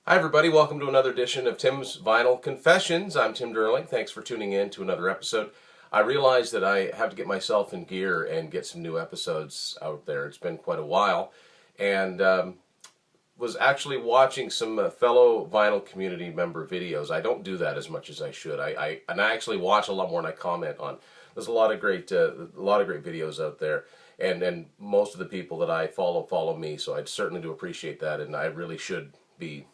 Hi everybody, welcome to another edition of Tim's Vinyl Confessions. I'm Tim Derling. Thanks for tuning in to another episode. I realize that I have to get myself in gear and get some new episodes out there. It's been quite a while, and was actually watching some fellow vinyl community member videos. I don't do that as much as I should. I actually watch a lot more than I comment on. There's a lot of great videos out there, and most of the people that I follow me. So I certainly do appreciate that, and I really should be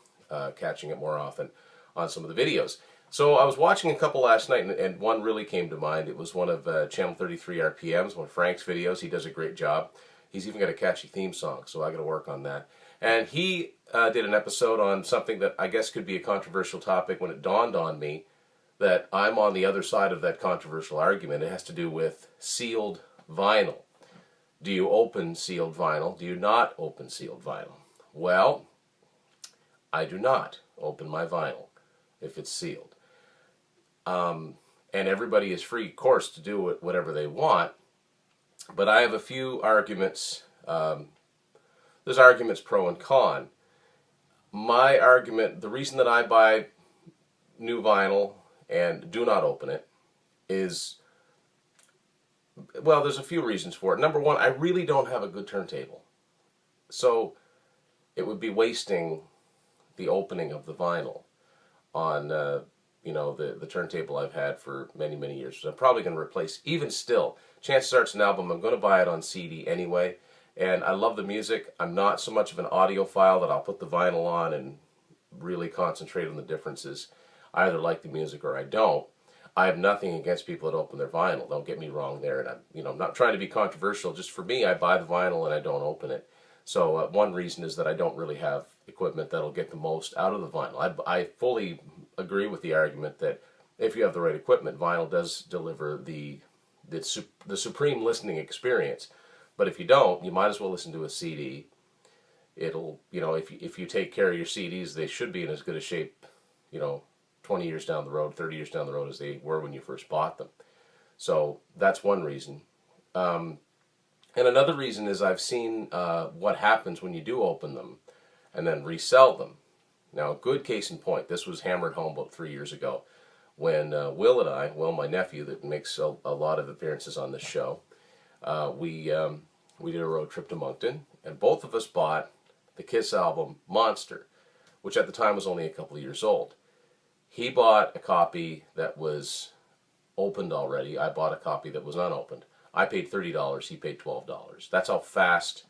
catching it more often on some of the videos. So I was watching a couple last night, and one really came to mind. It was one of Channel 33 RPM's, one of Frank's videos. He does a great job. He's even got a catchy theme song, so I got to work on that. And he did an episode on something that I guess could be a controversial topic when it dawned on me that I'm on the other side of that controversial argument. It has to do with sealed vinyl. Do you open sealed vinyl? Do you not open sealed vinyl? Well, I do not open my vinyl if it's sealed. And everybody is free, of course, to do whatever they want. But I have a few arguments. There's arguments pro and con. My argument, the reason that I buy new vinyl and do not open it is, well, there's a few reasons for it. Number one, I really don't have a good turntable. So it would be wasting the opening of the vinyl on the turntable I've had for many, many years. So I'm probably going to replace, even still, chances are it's an album, I'm going to buy it on CD anyway. And I love the music. I'm not so much of an audiophile that I'll put the vinyl on and really concentrate on the differences. I either like the music or I don't. I have nothing against people that open their vinyl. Don't get me wrong there. And I'm not trying to be controversial. Just for me, I buy the vinyl and I don't open it. So one reason is that I don't really have equipment that'll get the most out of the vinyl. I fully agree with the argument that if you have the right equipment, vinyl does deliver the supreme listening experience. But if you don't, you might as well listen to a CD. It'll, if you take care of your CDs, they should be in as good a shape, 20 years down the road, 30 years down the road as they were when you first bought them. So that's one reason. And another reason is I've seen what happens when you do open them and then resell them. Now, a good case in point, this was hammered home about 3 years ago when Will, my nephew that makes a lot of appearances on this show, we did a road trip to Moncton, and both of us bought the Kiss album Monster, which at the time was only a couple of years old. He bought a copy that was opened already. I bought a copy that was unopened. I paid $30, he paid $12. That's how fast,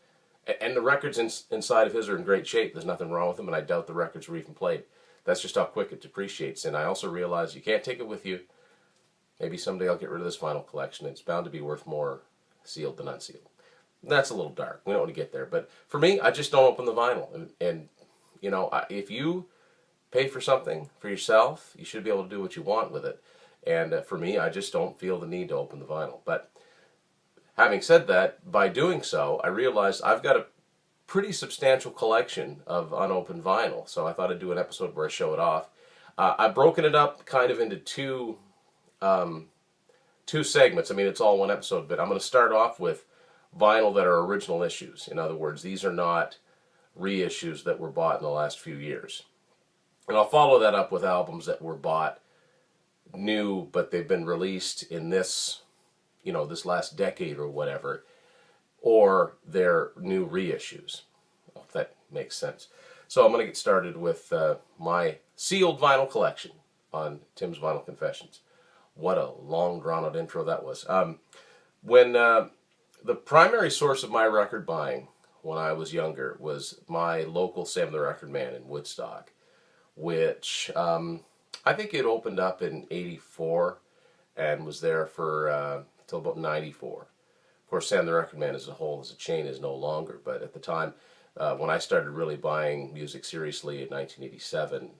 and the records inside of his are in great shape. There's nothing wrong with them, and I doubt the records were even played. That's just how quick it depreciates, and I also realize you can't take it with you. Maybe someday I'll get rid of this vinyl collection. It's bound to be worth more sealed than unsealed. That's a little dark. We don't want to get there, but for me, I just don't open the vinyl. And if you pay for something for yourself, you should be able to do what you want with it. And for me, I just don't feel the need to open the vinyl. But having said that, by doing so, I realized I've got a pretty substantial collection of unopened vinyl. So I thought I'd do an episode where I show it off. I've broken it up kind of into two segments. I mean, it's all one episode, but I'm going to start off with vinyl that are original issues. In other words, these are not reissues that were bought in the last few years. And I'll follow that up with albums that were bought new, but they've been released in this last decade or whatever, or they're new reissues, if that makes sense. So I'm going to get started with my sealed vinyl collection on Tim's Vinyl Confessions. What a long, drawn-out intro that was. When the primary source of my record buying when I was younger was my local Sam the Record Man in Woodstock, which I think it opened up in '84 and was there for until about '94. Of course, Sam the Record Man as a whole, as a chain, is no longer, but at the time, when I started really buying music seriously in 1987,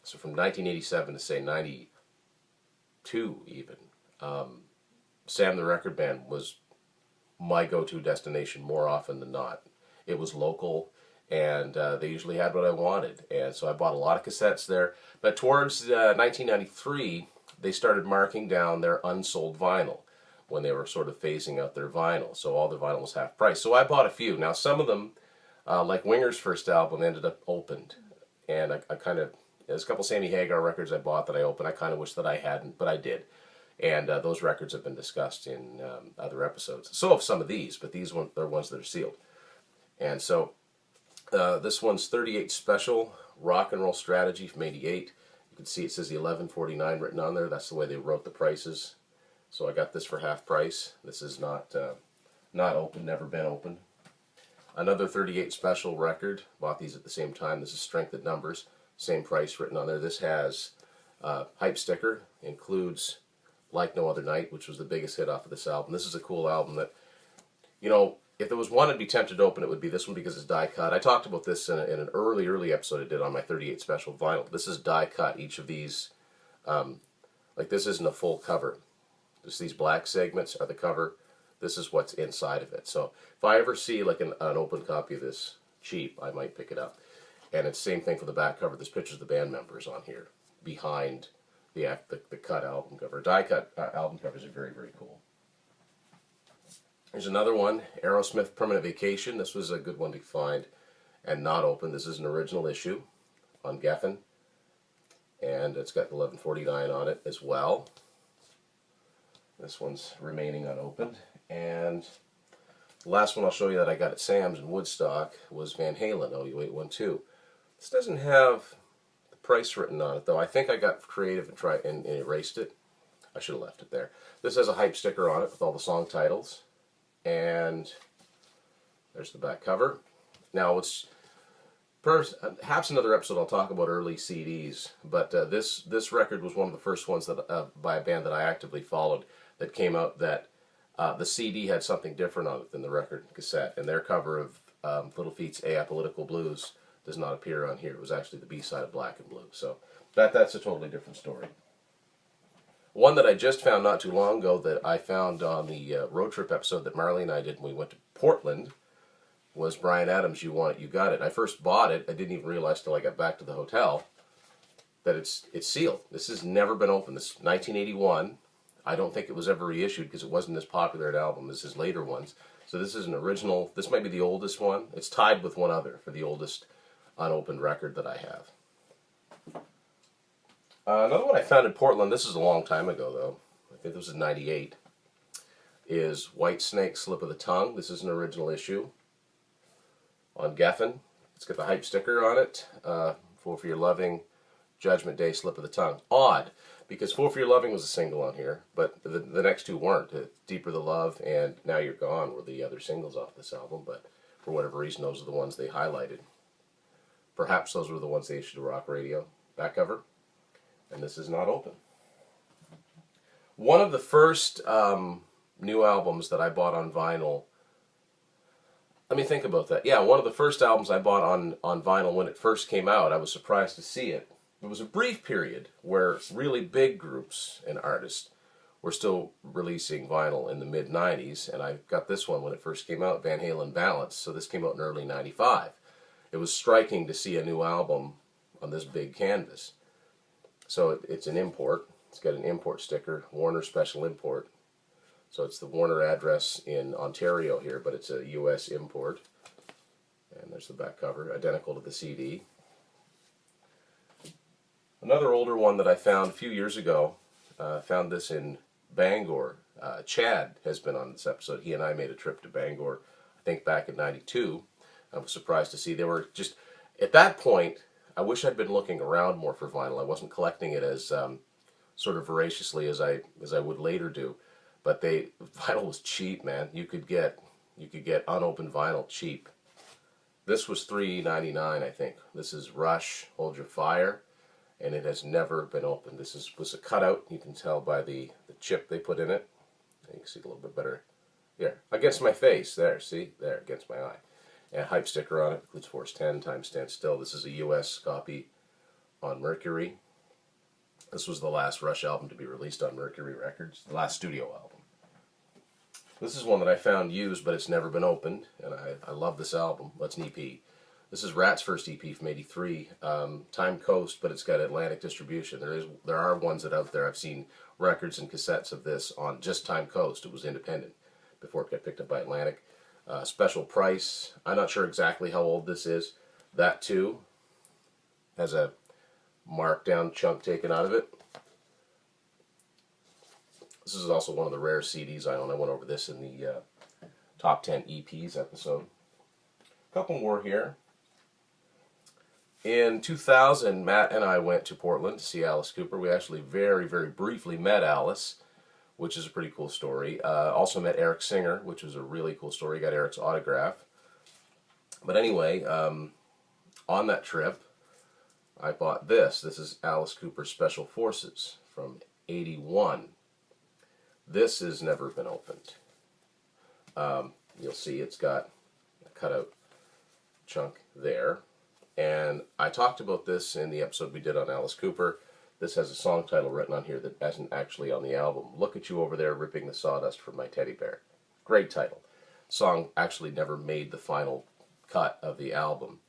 so from 1987 to say 92 even, Sam the Record Man was my go-to destination more often than not. It was local, and they usually had what I wanted, and so I bought a lot of cassettes there. But towards 1993, they started marking down their unsold vinyl when they were sort of phasing out their vinyl, so all the vinyl was half price. So I bought a few. Now some of them, like Winger's first album, ended up opened, and I kind of, there's a couple Sammy Hagar records I bought that I opened. I kind of wish that I hadn't, but I did. And those records have been discussed in other episodes. So have some of these, but these ones, they're ones that are sealed. And so this one's 38 Special Rock and Roll Strategy from '88. You can see it says the 1149 written on there. That's the way they wrote the prices. So I got this for half price. This is not open, never been opened. Another 38 Special record. Bought these at the same time. This is Strength in Numbers. Same price written on there. This has hype sticker. Includes Like No Other Night, which was the biggest hit off of this album. This is a cool album that, you know, if there was one I'd be tempted to open, it would be this one because it's die cut. I talked about this in an early episode I did on my 38 Special vinyl. This is die cut. Each of these, like this isn't a full cover. Just these black segments are the cover. This is what's inside of it. So if I ever see like an open copy of this cheap, I might pick it up. And it's the same thing for the back cover. There's pictures of the band members on here behind the cut album cover. Die cut album covers are very, very cool. There's another one, Aerosmith Permanent Vacation. This was a good one to find and not open. This is an original issue on Geffen. And it's got 1149 on it as well. This one's remaining unopened. And the last one I'll show you that I got at Sam's in Woodstock was Van Halen, OU812. This doesn't have the price written on it, though. I think I got creative and erased it. I should have left it there. This has a hype sticker on it with all the song titles. And there's the back cover. Now, it's perhaps another episode I'll talk about early CDs, but this record was one of the first ones that by a band that I actively followed that came out that the CD had something different on it than the record and cassette, and their cover of Little Feat's Apolitical Blues does not appear on here. It was actually the B-side of Black and Blue, so that's a totally different story. One that I just found not too long ago that I found on the road trip episode that Marley and I did when we went to Portland was Bryan Adams' You Want It, You Got It. I first bought it. I didn't even realize till I got back to the hotel that it's sealed. This has never been opened. This is 1981. I don't think it was ever reissued because it wasn't as popular an album as his later ones. So this is an original. This might be the oldest one. It's tied with one other for the oldest unopened record that I have. Another one I found in Portland, this is a long time ago though, I think this was in '98, is Whitesnake, Slip of the Tongue. This is an original issue on Geffen. It's got the hype sticker on it, Fool for Your Loving, Judgment Day, Slip of the Tongue. Odd, because Fool for Your Loving was a single on here, but the next two weren't. Deeper the Love and Now You're Gone were the other singles off this album, but for whatever reason those are the ones they highlighted. Perhaps those were the ones they issued to Rock Radio. Back cover. And this is not open. One of the first new albums that I bought on vinyl, let me think about that. Yeah, one of the first albums I bought on vinyl when it first came out, I was surprised to see it. There was a brief period where really big groups and artists were still releasing vinyl in the mid-90s, and I got this one when it first came out, Van Halen Balance, so this came out in early '95. It was striking to see a new album on this big canvas. So it's an import. It's got an import sticker, Warner Special Import. So it's the Warner address in Ontario here, but it's a U.S. import. And there's the back cover, identical to the CD. Another older one that I found a few years ago, found this in Bangor. Chad has been on this episode. He and I made a trip to Bangor, I think back in '92. I was surprised to see they were just, at that point, I wish I'd been looking around more for vinyl. I wasn't collecting it as sort of voraciously as I would later do. But vinyl was cheap, man. You could get unopened vinyl cheap. This was $3.99, I think. This is Rush, Hold Your Fire, and it has never been opened. This was a cutout. You can tell by the chip they put in it. You can see it a little bit better. Here, against my face. There, see? There, against my eye. And hype sticker on it, includes Force 10, Time Stand Still. This is a U.S. copy on Mercury. This was the last Rush album to be released on Mercury Records, the last studio album. This is one that I found used, but it's never been opened, and I love this album. That's an EP. This is Rat's first EP from '83, Time Coast, but it's got Atlantic distribution. There are ones that out there. I've seen records and cassettes of this on just Time Coast. It was independent before it got picked up by Atlantic. Special price. I'm not sure exactly how old this is. That too has a markdown chunk taken out of it. This is also one of the rare CDs I own. I went over this in the Top 10 EPs episode. A couple more here. In 2000, Matt and I went to Portland to see Alice Cooper. We actually very, very briefly met Alice, which is a pretty cool story. Also met Eric Singer, which was a really cool story. Got Eric's autograph. But anyway, on that trip, I bought this. This is Alice Cooper Special Forces from '81. This has never been opened. You'll see it's got a cutout chunk there. And I talked about this in the episode we did on Alice Cooper. This has a song title written on here that isn't actually on the album. Look at You Over There Ripping the Sawdust from My Teddy Bear. Great title. Song actually never made the final cut of the album,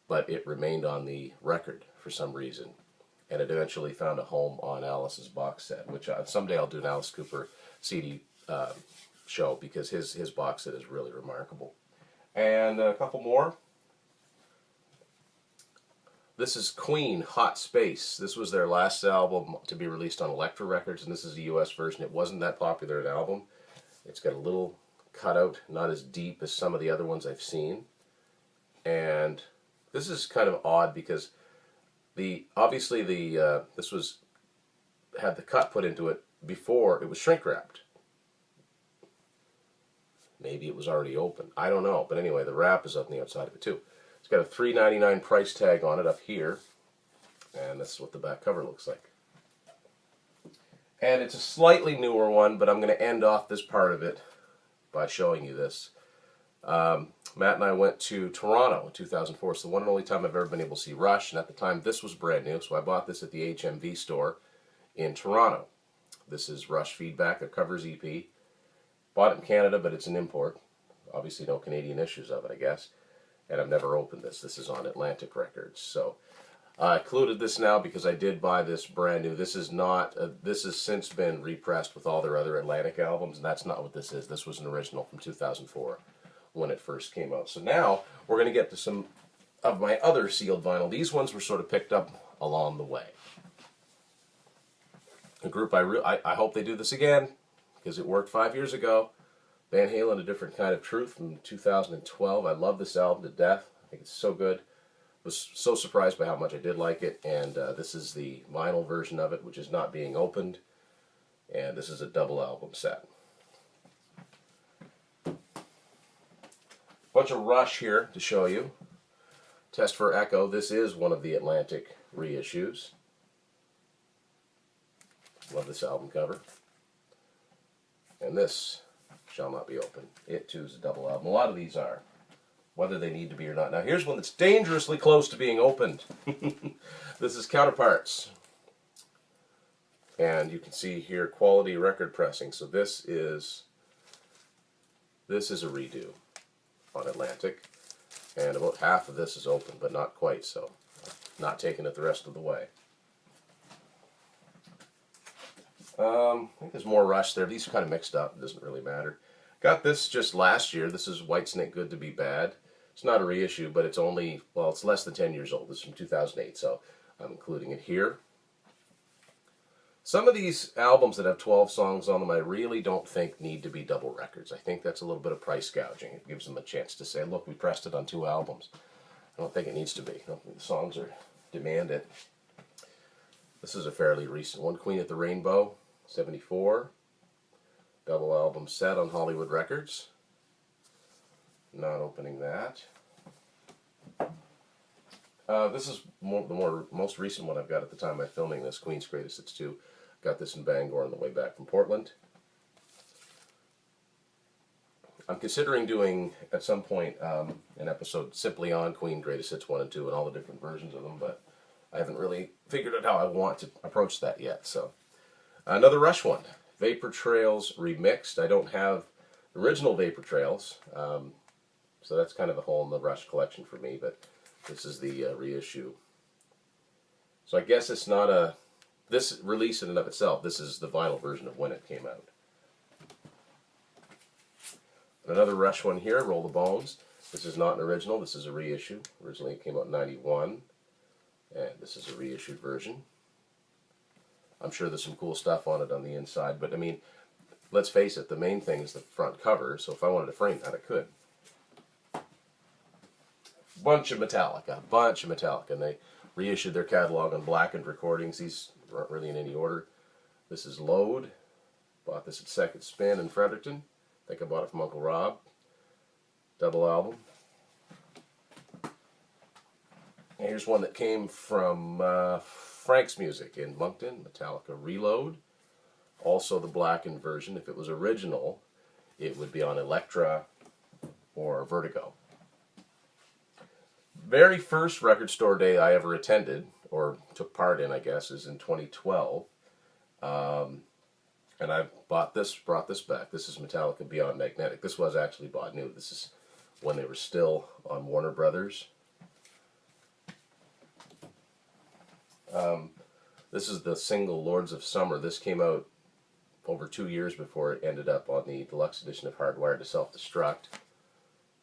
but it remained on the record for some reason. And it eventually found a home on Alice's box set, which someday I'll do an Alice Cooper CD show because his box set is really remarkable. And a couple more. This is Queen, Hot Space. This was their last album to be released on Elektra Records, and this is a US version. It wasn't that popular an album. It's got a little cutout, not as deep as some of the other ones I've seen. And this is kind of odd because obviously this had the cut put into it before it was shrink wrapped. Maybe it was already open. I don't know. But anyway, the wrap is on the outside of it too. It's got a $3.99 price tag on it up here. And this is what the back cover looks like. And it's a slightly newer one, but I'm going to end off this part of it by showing you this. Matt and I went to Toronto in 2004. It's the one and only time I've ever been able to see Rush. And at the time, this was brand new. So I bought this at the HMV store in Toronto. This is Rush Feedback, a covers EP. Bought it in Canada, but it's an import. Obviously no Canadian issues of it, I guess. And I've never opened this. This is on Atlantic Records. So I included this now because I did buy this brand new. This is not, this has since been repressed with all their other Atlantic albums, and that's not what this is. This was an original from 2004 when it first came out. So now we're going to get to some of my other sealed vinyl. These ones were sort of picked up along the way. A group I hope they do this again because it worked 5 years ago. Van Halen, A Different Kind of Truth from 2012. I love this album to death. I think it's so good. Was so surprised by how much I did like it. And this is the vinyl version of it, which is not being opened. And this is a double album set. Bunch of Rush here to show you. Test for Echo. This is one of the Atlantic reissues. Love this album cover. And this shall not be open. It too is a double album. A lot of these are, whether they need to be or not. Now here's one that's dangerously close to being opened. This is Counterparts. And you can see here quality record pressing. So this is a redo on Atlantic. And about half of this is open, but not quite so. Not taking it the rest of the way. I think there's more Rush there. These are kind of mixed up. It doesn't really matter. Got this just last year. This is Whitesnake, Good to Be Bad. It's not a reissue, but it's only, well, it's less than 10 years old. This is from 2008, so I'm including it here. Some of these albums that have 12 songs on them, I really don't think need to be double records. I think that's a little bit of price gouging. It gives them a chance to say, look, we pressed it on 2 albums. I don't think it needs to be. I don't think the songs demand it. This is a fairly recent one. Queen at the Rainbow, 74. Double album set on Hollywood Records. Not opening that. This is the most recent one I've got at the time I'm filming this, Queen's Greatest Hits 2. Got this in Bangor on the way back from Portland. I'm considering doing, at some point, an episode simply on Queen Greatest Hits 1 and 2 and all the different versions of them, but I haven't really figured out how I want to approach that yet. So, another Rush one, Vapor Trails Remixed. I don't have original Vapor Trails, so that's kind of a hole in the Rush collection for me, but this is the reissue. So I guess it's not this release in and of itself, this is the vinyl version of when it came out. Another Rush one here, Roll the Bones. This is not an original, this is a reissue. Originally it came out in '91. And this is a reissued version. I'm sure there's some cool stuff on it on the inside, but I mean, let's face it, the main thing is the front cover, so if I wanted to frame that, I could. Bunch of Metallica, and they reissued their catalog on blackened recordings. These aren't really in any order. This is Load. Bought this at Second Spin in Fredericton. I think I bought it from Uncle Rob. Double album. And here's one that came from Frank's Music in Moncton, Metallica Reload. Also the blackened version. If it was original, it would be on Elektra or Vertigo. Very first record store day I ever attended, or took part in, I guess, is in 2012. And I brought this back. This is Metallica Beyond Magnetic. This was actually bought new. This is when they were still on Warner Brothers. This is the single Lords of Summer. This came out over 2 years before it ended up on the deluxe edition of Hardwired to Self-Destruct.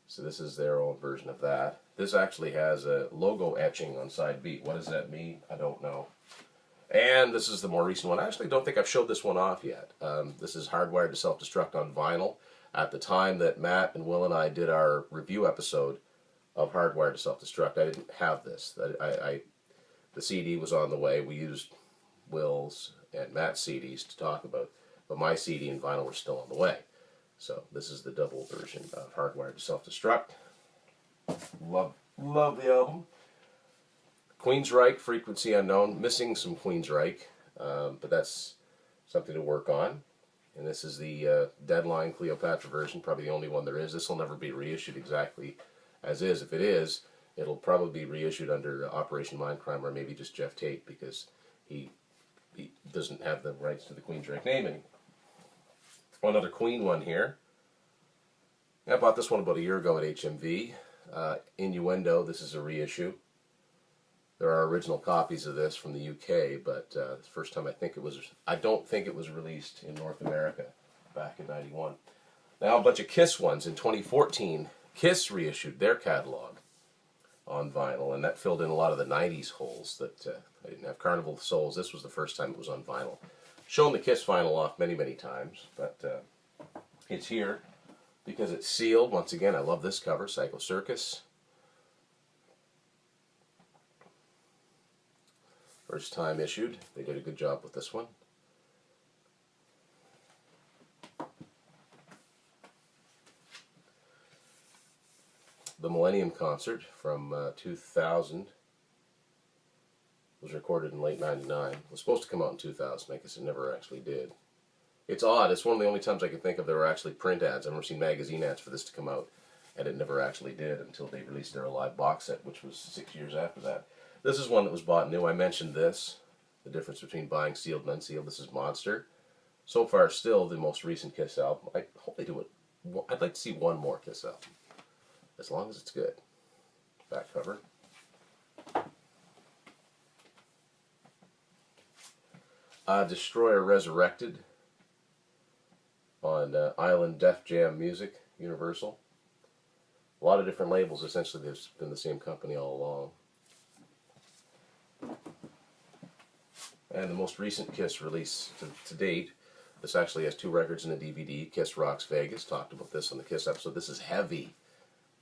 So this is their own version of that. This actually has a logo etching on side B. What does that mean? I don't know. And this is the more recent one. I actually don't think I've showed this one off yet. This is Hardwired to Self-Destruct on vinyl. At the time that Matt and Will and I did our review episode of Hardwired to Self-Destruct, I didn't have this. The CD was on the way. We used Will's and Matt's CDs to talk about, but my CD and vinyl were still on the way. So this is the double version of Hardwired to Self-Destruct. Love the album. Queensryche, Frequency Unknown. Missing some Queensryche, but that's something to work on. And this is the Deadline Cleopatra version, probably the only one there is. This will never be reissued exactly as is. If it is, it'll probably be reissued under Operation Mindcrime or maybe just Jeff Tate, because he doesn't have the rights to the Queensryche name anymore. Another Queen one here. I bought this one about a year ago at HMV. Innuendo, this is a reissue. There are original copies of this from the UK, but the first time I don't think it was released in North America back in '91. Now a bunch of Kiss ones. In 2014, Kiss reissued their catalog on vinyl, and that filled in a lot of the '90s holes that I didn't have. Carnival of Souls, this was the first time it was on vinyl. Shown the Kiss vinyl off many, many times, but it's here because it's sealed. Once again, I love this cover, Psycho Circus. First time issued. They did a good job with this one. The Millennium Concert from 2000 was recorded in late '99. It was supposed to come out in 2000. I guess it never actually did. It's odd. It's one of the only times I can think of there were actually print ads. I've never seen magazine ads for this to come out, and it never actually did until they released their live box set, which was 6 years after that. This is one that was bought new. I mentioned this, the difference between buying sealed and unsealed. This is Monster. So far, still the most recent Kiss album. I hope they do it. I'd like to see one more Kiss album, as long as it's good. Back cover. Destroyer Resurrected on Island Def Jam Music, Universal. A lot of different labels. Essentially, they've been the same company all along. And the most recent Kiss release to date, this actually has 2 records and a DVD. Kiss Rocks Vegas. Talked about this on the Kiss episode. This is heavy.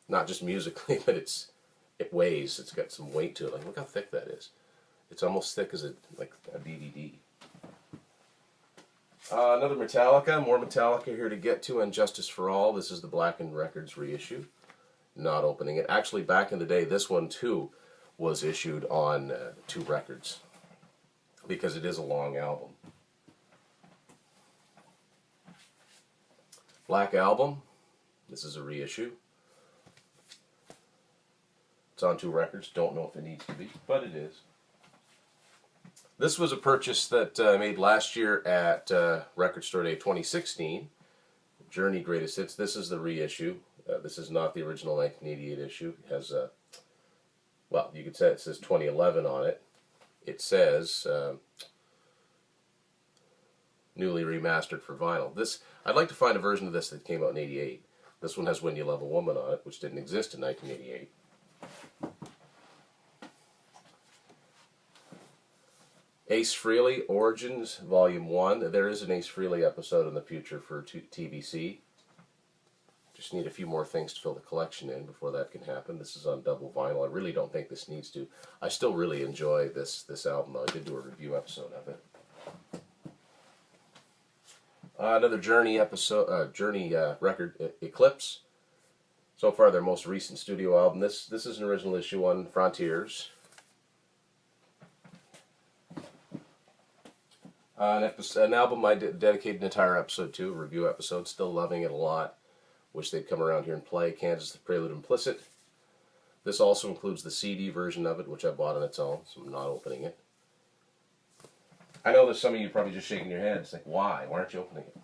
Not just musically, but it weighs. It's got some weight to it. Like, look how thick that is. It's almost thick as a DVD. Another Metallica. More Metallica here to get to. And Justice for All. This is the Blackened Records reissue. Not opening it. Actually, back in the day, this one too was issued on 2 records, because it is a long album. Black Album. This is a reissue. It's on 2 records. Don't know if it needs to be, but it is. This was a purchase that I made last year at Record Store Day 2016. Journey Greatest Hits. This is the reissue. This is not the original 1988 issue. It has well, you could say it says 2011 on it. It says newly remastered for vinyl. I'd like to find a version of this that came out in '88. This one has When You Love a Woman on it, which didn't exist in 1988. Ace Frehley, Origins, Volume 1. There is an Ace Frehley episode in the future for TVC. Just need a few more things to fill the collection in before that can happen. This is on double vinyl. I really don't think this needs to. I still really enjoy this album, though. I did do a review episode of it. Another Journey episode, record, Eclipse. So far, their most recent studio album. This is an original issue on Frontiers. An album I dedicated an entire episode to, a review episode. Still loving it a lot. Wish they'd come around here and play. Kansas, the Prelude Implicit. This also includes the CD version of it, which I bought on its own, so I'm not opening it. I know there's some of you probably just shaking your heads, like, why? Why aren't you opening it?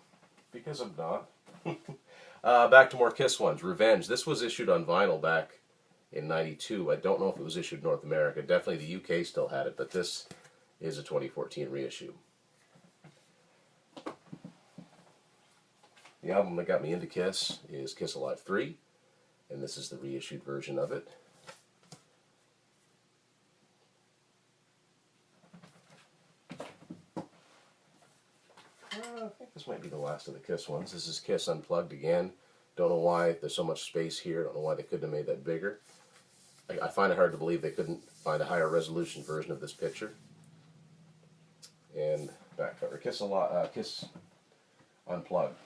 Because I'm not. Back to more Kiss ones. Revenge. This was issued on vinyl back in '92. I don't know if it was issued in North America. Definitely the UK still had it, but this is a 2014 reissue. The album that got me into Kiss is Kiss Alive 3, and this is the reissued version of it. I think this might be the last of the Kiss ones. This is Kiss Unplugged again. Don't know why there's so much space here. Don't know why they couldn't have made that bigger. I find it hard to believe they couldn't find a higher resolution version of this picture. And back cover. Kiss Unplugged.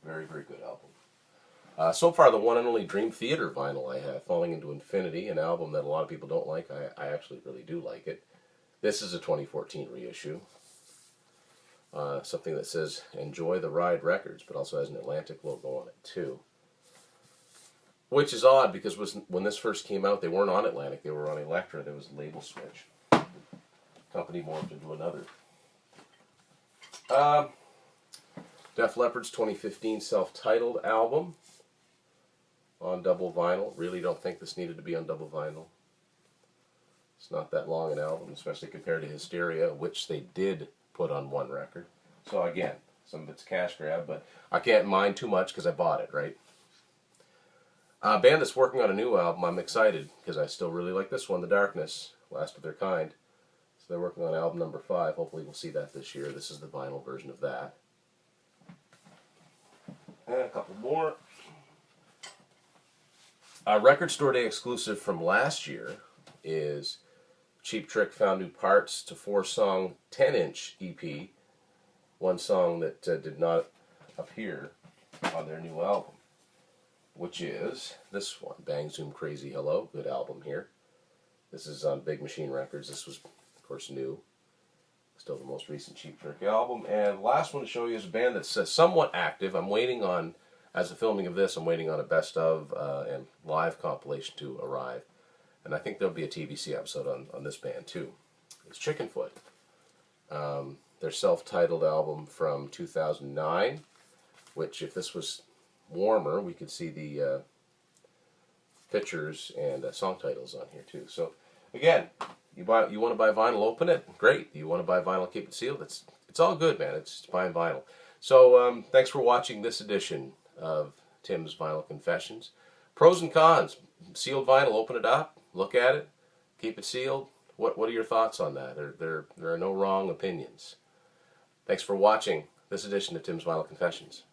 Very, very good album. So far, the one and only Dream Theater vinyl I have, Falling into Infinity, an album that a lot of people don't like. I actually really do like it. This is a 2014 reissue. Something that says Enjoy the Ride Records, but also has an Atlantic logo on it too. Which is odd because when this first came out, they weren't on Atlantic, they were on Elektra. There was a label switch. Company morphed into another. Def Leppard's 2015 self-titled album on double vinyl. Really don't think this needed to be on double vinyl. It's not that long an album, especially compared to Hysteria, which they did put on one record. So again, some of it's cash grab, but I can't mind too much because I bought it, right? A band that's working on a new album, I'm excited because I still really like this one, The Darkness, last of their kind. So they're working on album number 5. Hopefully we'll see that this year. This is the vinyl version of that. And a couple more. A Record Store Day exclusive from last year is Cheap Trick Found New Parts to 4-song 10-inch EP. One song that did not appear on their new album, which is this one, Bang Zoom Crazy Hello. Good album here. This is on Big Machine Records. This was, of course, new. Still the most recent Cheap Trick album. And the last one to show you is a band that's somewhat active. I'm waiting on, as the filming of this, I'm waiting on a best of and live compilation to arrive. And I think there'll be a TVC episode on this band too. It's Chickenfoot. Their self-titled album from 2009, which if this was warmer, we could see the pictures and song titles on here too. So again, you want to buy vinyl, open it, great. You want to buy vinyl, keep it sealed. It's all good, man. It's buying vinyl. So thanks for watching this edition of Tim's Vinyl Confessions. Pros and cons. Sealed vinyl, open it up, look at it, keep it sealed. What are your thoughts on that? There are no wrong opinions. Thanks for watching this edition of Tim's Vinyl Confessions.